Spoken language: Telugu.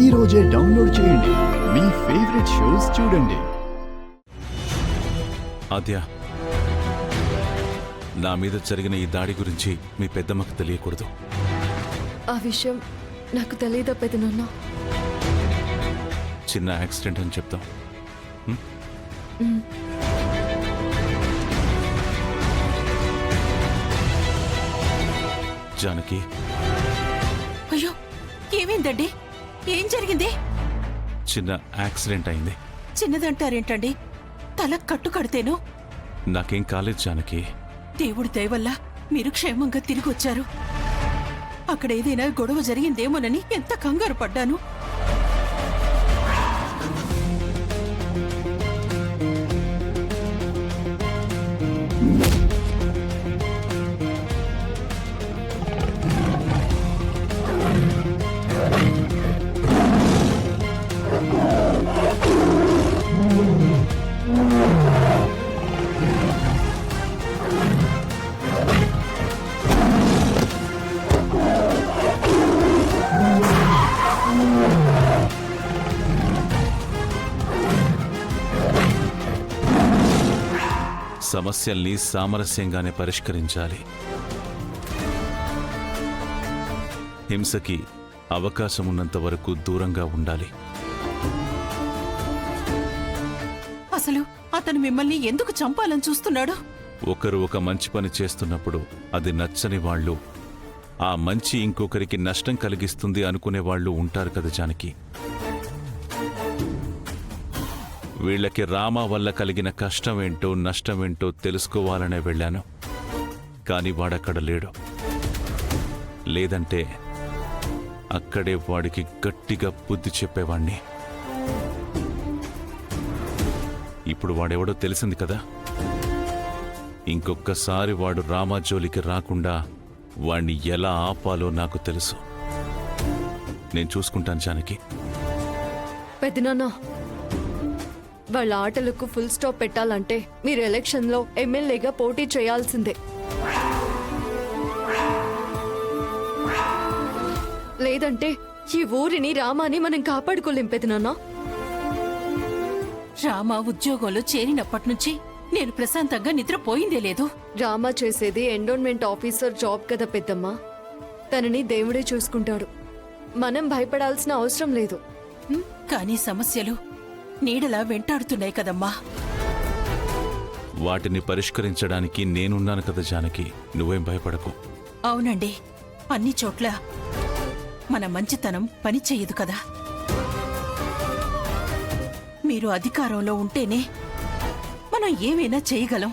ఈ రోజే డౌన్లోడ్ చేయండి. మీ ఫేవరెట్ షోస్ చూడండి. ఆద్య, నా మీద జరిగిన ఈ దాడి గురించి మీ పెద్దమ్మకు తెలియకూడదు. ఆ విషయం నాకు తెలియదా పెదనాన్న? చిన్న యాక్సిడెంట్ అని చెప్తాం. జానకి, అయ్యో, ఏమైందండి? ఏం జరిగింది? చిన్న యాక్సిడెంట్ అయింది. చిన్నదంటారేంటండి? తల కట్టు కడితేను. నాకేం కాలేదు జానకి. దేవుడి దయ వల్ల మీరు క్షేమంగా తిరిగి వచ్చారు. అక్కడ ఏదైనా గొడవ జరిగిందేమోనని ఎంత కంగారు పడ్డాను. సమస్యల్ని సామరస్యంగానే పరిష్కరించాలి. హింసకి అవకాశం ఉన్నంత వరకు దూరంగా ఉండాలి. అసలు అతను మిమ్మల్ని ఎందుకు చంపాలని చూస్తున్నాడు? ఒకరు ఒక మంచి పని చేస్తున్నప్పుడు అది నచ్చని వాళ్ళు, ఆ మంచి ఇంకొకరికి నష్టం కలిగిస్తుంది అనుకునే వాళ్ళు ఉంటారు కదా జానకి. వీళ్ళకి రామా వల్ల కలిగిన కష్టమేంటో నష్టమేంటో తెలుసుకోవాలనే వెళ్ళాను. కాని వాడక్కడ లేడు. లేదంటే అక్కడే వాడికి గట్టిగా బుద్ధి చెప్పేవాణ్ణి. ఇప్పుడు వాడెవడో తెలిసింది కదా. ఇంకొక్కసారి వాడు రామా జోలికి రాకుండా వాణ్ణి ఎలా ఆపాలో నాకు తెలుసు. నేను చూసుకుంటాను జానకి. పెదనాన్న, వాళ్ళ ఆటలకు ఫుల్ స్టాప్ పెట్టాలంటే మీరు ఎలక్షన్లో ఎమ్మెల్యేగా పోటీ చేయాల్సిందే. లేదంటే ఈ ఊరిని రామాని మనం కాపాడుకోలేం పెదనాన్న. రామా ఉద్యోగంలో చేరినప్పటి నుంచి నేను ప్రశాంతంగా నిద్రపోయిందే లేదు. రామా చేసేది ఎండోన్మెంట్ ఆఫీసర్ జాబ్ కదా పెద్దమ్మ. తనని దేవుడే చూసుకుంటాడు. మనం భయపడాల్సిన అవసరం లేదు. కానీ సమస్యలు నీడలా వెంటాడుతున్నాయి కదమ్మా. వాటిని పరిష్కరించడానికి నేనున్నాను కదా జానకి. నువ్వేం భయపడకు. అవునండి, అన్ని చోట్ల మన మంచితనం పని చెయ్యదు కదా. మీరు అధికారంలో ఉంటేనే మనం ఏమైనా చేయగలం.